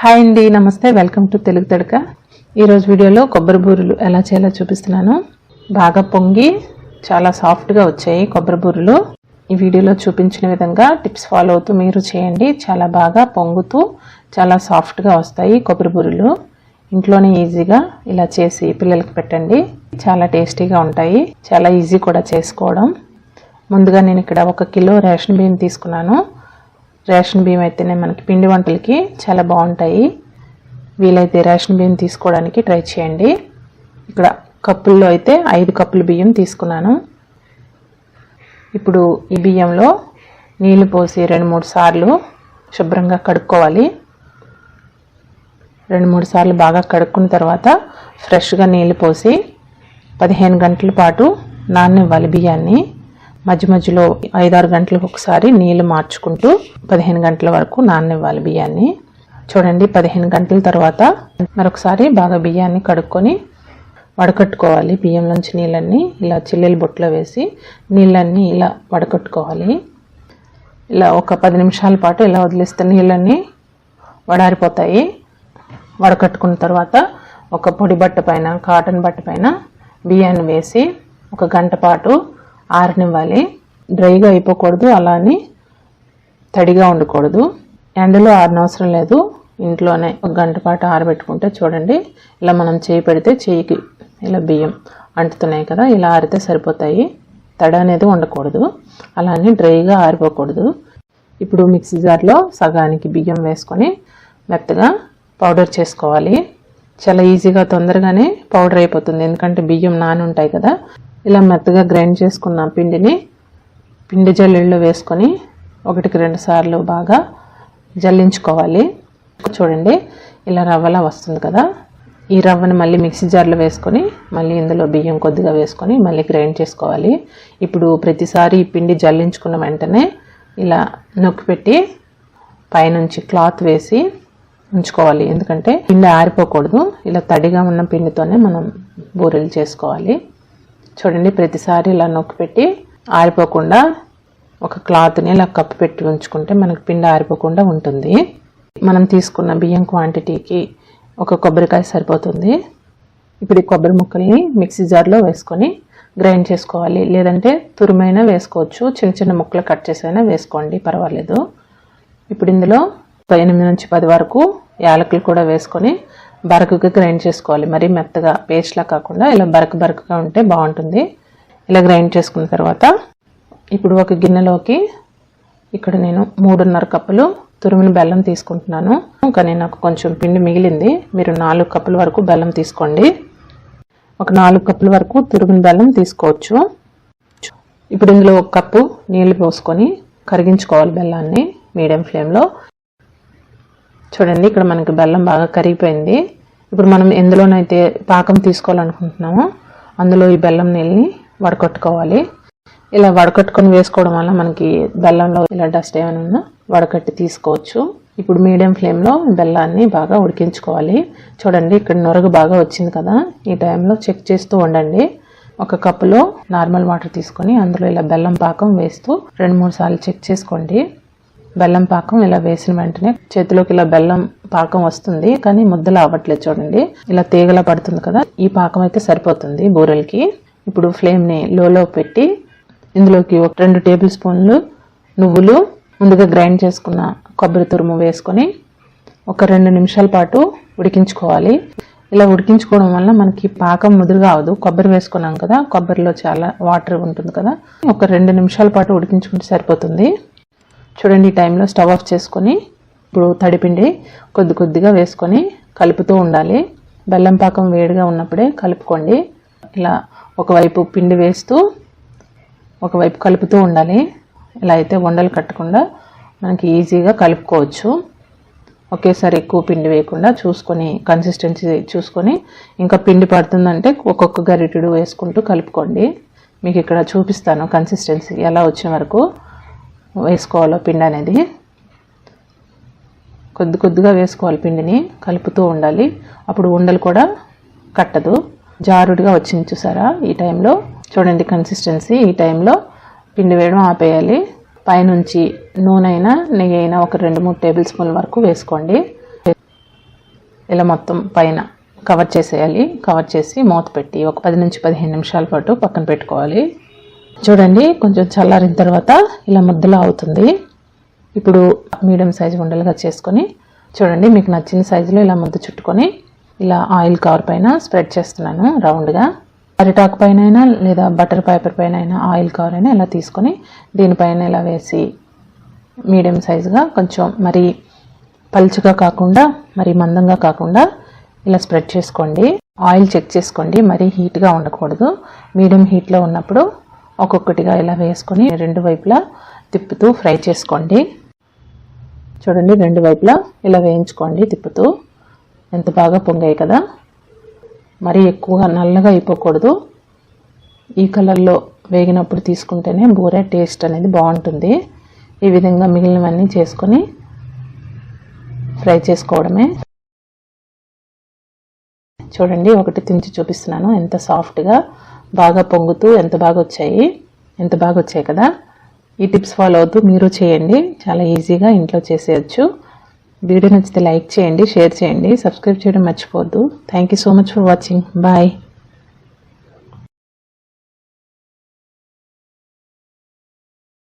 Hi అండి, నమస్తే. Welcome to Telugu Tadaka. ఈరోజు వీడియోలో కొబ్బరి బూరెలు ఎలా చేయాలో చూపిస్తున్నాను. బాగా పొంగి చాలా సాఫ్ట్గా వచ్చాయి కొబ్బరి బూరెలు. ఈ వీడియోలో చూపించిన విధంగా టిప్స్ ఫాలో అవుతూ మీరు చేయండి. చాలా బాగా పొంగుతూ చాలా సాఫ్ట్గా వస్తాయి కొబ్బరి బూరెలు. ఇంట్లోనే ఈజీగా ఇలా చేసి పిల్లలకి పెట్టండి. చాలా టేస్టీగా ఉంటాయి, చాలా ఈజీ కూడా చేసుకోవడం. ముందుగా నేను ఇక్కడ 1 కిలో రేషన్ బియ్యం తీసుకున్నాను. రేషన్ బియ్యం అయితేనే మనకి పిండి వంటలకి చాలా బాగుంటాయి. వీలైతే రేషన్ బియ్యం తీసుకోవడానికి ట్రై చేయండి. ఇక్కడ కప్పుల్లో అయితే 5 కప్పులు బియ్యం తీసుకున్నాను. ఇప్పుడు ఈ బియ్యంలో నీళ్లు పోసి 2-3 సార్లు శుభ్రంగా కడుక్కోవాలి. 2-3 సార్లు బాగా కడుక్కున్న తర్వాత ఫ్రెష్గా నీళ్లు పోసి 15 గంటల పాటు నాననివ్వాలి బియ్యాన్ని. మధ్య మధ్యలో 5-6 గంటలకు ఒకసారి నీళ్లు మార్చుకుంటూ 15 గంటల వరకు నాననివ్వాలి బియ్యాన్ని. చూడండి, 15 గంటల తర్వాత మరొకసారి బాగా బియ్యాన్ని కడుక్కొని వడకట్టుకోవాలి. బియ్యంలోంచి నీళ్ళన్నీ ఇలా చిల్లీల బొట్లో వేసి నీళ్ళన్నీ ఇలా వడకట్టుకోవాలి. ఇలా ఒక 10 నిమిషాల పాటు ఇలా వదిలేస్తే నీళ్ళన్నీ వడారిపోతాయి. వడకట్టుకున్న తర్వాత ఒక పొడి బట్ట పైన, కాటన్ బట్ట పైన బియ్యాన్ని వేసి 1 గంట పాటు ఆరనివ్వాలి. డ్రైగా అయిపోకూడదు, అలానే తడిగా ఉండకూడదు. ఎండలో ఆరనవసరం లేదు, ఇంట్లోనే 1 గంట పాటు ఆరబెట్టుకుంటే చూడండి ఇలా మనం చేయి పెడితే చేయికి ఇలా బియ్యం అంటుతున్నాయి కదా, ఇలా ఆరితే సరిపోతాయి. తడి అనేది ఉండకూడదు, అలానే డ్రైగా ఆరిపోకూడదు. ఇప్పుడు మిక్సీ జార్లో సగానికి బియ్యం వేసుకొని మెత్తగా పౌడర్ చేసుకోవాలి. చాలా ఈజీగా తొందరగానే పౌడర్ అయిపోతుంది, ఎందుకంటే బియ్యం నాని ఉంటాయి కదా. ఇలా మెత్తగా గ్రైండ్ చేసుకున్న పిండిని పిండి జల్లెడలో వేసుకొని 1-2 సార్లు బాగా జల్లించుకోవాలి. చూడండి ఇలా రవ్వలా వస్తుంది కదా. ఈ రవ్వని మళ్ళీ మిక్సీ జార్లో వేసుకొని మళ్ళీ ఇందులో బియ్యం కొద్దిగా వేసుకొని మళ్ళీ గ్రైండ్ చేసుకోవాలి. ఇప్పుడు ప్రతిసారి ఈ పిండి జల్లించుకున్న వెంటనే ఇలా నొక్కి పెట్టి పైనుంచి క్లాత్ వేసి ఉంచుకోవాలి, ఎందుకంటే పిండి ఆరిపోకూడదు. ఇలా తడిగా ఉన్న పిండితోనే మనం బూరెలు చేసుకోవాలి. చూడండి, ప్రతిసారి ఇలా నొక్కి పెట్టి ఆరిపోకుండా ఒక క్లాత్ని ఇలా కప్పు పెట్టి ఉంచుకుంటే మనకి పిండి ఆరిపోకుండా ఉంటుంది. మనం తీసుకున్న బియ్యం క్వాంటిటీకి 1 కొబ్బరికాయ సరిపోతుంది. ఇప్పుడు ఈ కొబ్బరి ముక్కల్ని మిక్సీ జార్లో వేసుకొని గ్రైండ్ చేసుకోవాలి, లేదంటే తురుమైనా వేసుకోవచ్చు. చిన్న చిన్న ముక్కలు కట్ చేసైనా వేసుకోండి, పర్వాలేదు. ఇప్పుడు ఇందులో 8-10 వరకు యాలకులు కూడా వేసుకొని బరకగా గ్రైండ్ చేసుకోవాలి. మరీ మెత్తగా పేస్ట్లా కాకుండా ఇలా బరకగా ఉంటే బాగుంటుంది. ఇలా గ్రైండ్ చేసుకున్న తర్వాత ఇప్పుడు ఒక గిన్నెలోకి ఇక్కడ నేను 3.5 కప్పులు తురిమిన బెల్లం తీసుకుంటున్నాను. కానీ నాకు కొంచెం పిండి మిగిలింది, మీరు 4 కప్పుల వరకు బెల్లం తీసుకోండి. ఒక 4 కప్పుల వరకు తురిమిన బెల్లం తీసుకోవచ్చు. ఇప్పుడు ఇందులో 1 కప్పు నీళ్లు పోసుకొని కరిగించుకోవాలి బెల్లాన్ని మీడియం ఫ్లేమ్లో. చూడండి, ఇక్కడ మనకి బెల్లం బాగా కరిగిపోయింది. ఇప్పుడు మనం ఎందులోనైతే పాకం తీసుకోవాలనుకుంటున్నామో అందులో ఈ బెల్లం నీళ్ళని వడకట్టుకోవాలి. ఇలా వడకట్టుకొని వేసుకోవడం వల్ల మనకి బెల్లంలో ఇలా డస్ట్ ఏమైనా ఉన్నా వడకట్టి తీసుకోవచ్చు. ఇప్పుడు మీడియం ఫ్లేమ్లో బెల్లాన్ని బాగా ఉడికించుకోవాలి. చూడండి, ఇక్కడ నొరగ బాగా వచ్చింది కదా. ఈ టైంలో చెక్ చేస్తూ ఉండండి. 1 కప్పులో నార్మల్ వాటర్ తీసుకొని అందులో ఇలా బెల్లం పాకం వేస్తూ 2-3 సార్లు చెక్ చేసుకోండి. బెల్లం పాకం ఇలా వేసిన వెంటనే చేతిలోకి ఇలా బెల్లం పాకం వస్తుంది, కానీ ముద్దలు అవ్వట్లేదు. చూడండి, ఇలా తీగలా పడుతుంది కదా. ఈ పాకం అయితే సరిపోతుంది బూరెలకి. ఇప్పుడు ఫ్లేమ్ని లోలో పెట్టి ఇందులోకి 2 టేబుల్ స్పూన్లు నువ్వులు, ముందుగా గ్రైండ్ చేసుకున్న కొబ్బరి తురుము వేసుకొని ఒక 2 నిమిషాల పాటు ఉడికించుకోవాలి. ఇలా ఉడికించుకోవడం వల్ల మనకి పాకం ముదురుగా అవదు. కొబ్బరి వేసుకున్నాం కదా, కొబ్బరిలో చాలా వాటర్ ఉంటుంది కదా. ఒక 2 నిమిషాల పాటు ఉడికించుకుంటే సరిపోతుంది. చూడండి, ఈ టైంలో స్టవ్ ఆఫ్ చేసుకొని ఇప్పుడు తడిపిండి కొద్దిగా వేసుకొని కలుపుతూ ఉండాలి. బెల్లం పాకం వేడిగా ఉన్నప్పుడే కలుపుకోండి. ఇలా ఒకవైపు పిండి వేస్తూ ఒకవైపు కలుపుతూ ఉండాలి. ఇలా అయితే ఉండలు కట్టకుండా మనకి ఈజీగా కలుపుకోవచ్చు. ఒకేసారి ఎక్కువ పిండి వేయకుండా చూసుకొని, కన్సిస్టెన్సీ చూసుకొని, ఇంకా పిండి పడుతుందంటే ఒక్కొక్క గరిటెడు వేసుకుంటూ కలుపుకోండి. మీకు ఇక్కడ చూపిస్తాను కన్సిస్టెన్సీ ఎలా వచ్చిన వరకు వేసుకోవాలో పిండి అనేది. కొద్దిగా వేసుకోవాలి, పిండిని కలుపుతూ ఉండాలి. అప్పుడు ఉండలు కూడా కట్టదు. జారుడుగా వచ్చింది చూసారా ఈ టైంలో. చూడండి కన్సిస్టెన్సీ. ఈ టైంలో పిండి వేయడం ఆపేయాలి. పైనుంచి నూనె అయినా నెయ్యి అయినా ఒక 2-3 టేబుల్ స్పూన్ల వరకు వేసుకోండి. ఇలా మొత్తం పైన కవర్ చేసేయాలి. కవర్ చేసి మూత పెట్టి ఒక 10 నుంచి 15 నిమిషాల పాటు పక్కన పెట్టుకోవాలి. చూడండి, కొంచెం చల్లారిన తర్వాత ఇలా ముద్దలా అవుతుంది. ఇప్పుడు మీడియం సైజు ఉండలుగా చేసుకొని చూడండి, మీకు నచ్చిన సైజులో ఇలా ముద్ద చుట్టుకొని ఇలా ఆయిల్ కవర్ పైన స్ప్రెడ్ చేస్తున్నాను రౌండ్గా. అరిటాకు పైన అయినా లేదా బటర్ పేపర్ పైన అయినా ఆయిల్ కవర్ అయినా ఇలా తీసుకొని దీనిపైన ఇలా వేసి మీడియం సైజుగా, కొంచెం మరీ పలుచగా కాకుండా మరీ మందంగా కాకుండా ఇలా స్ప్రెడ్ చేసుకోండి. ఆయిల్ చెక్ చేసుకోండి, మరీ హీట్గా ఉండకూడదు. మీడియం హీట్లో ఉన్నప్పుడు ఒక్కొక్కటిగా ఇలా వేసుకొని 2 వైపులా తిప్పుతూ ఫ్రై చేసుకోండి. చూడండి, 2 వైపులా ఇలా వేయించుకోండి తిప్పుతూ. ఎంత బాగా పొంగాయి కదా. మరీ ఎక్కువగా నల్లగా అయిపోకూడదు. ఈ కలర్లో వేగినప్పుడు తీసుకుంటేనే బూరె టేస్ట్ అనేది బాగుంటుంది. ఈ విధంగా మిగిలినవన్నీ చేసుకొని ఫ్రై చేసుకోవడమే. చూడండి, ఒకటి తించి చూపిస్తున్నాను. ఎంత సాఫ్ట్గా బాగా పొంగుతూ ఎంత బాగా వచ్చాయి కదా. ఈ టిప్స్ ఫాలో అవుతూ మీరు చేయండి. చాలా ఈజీగా ఇంట్లో చేసేయచ్చు. వీడియో నచ్చితే లైక్ చేయండి, షేర్ చేయండి, సబ్స్క్రైబ్ చేయడం మర్చిపోవద్దు. Thank you so much for watching. Bye.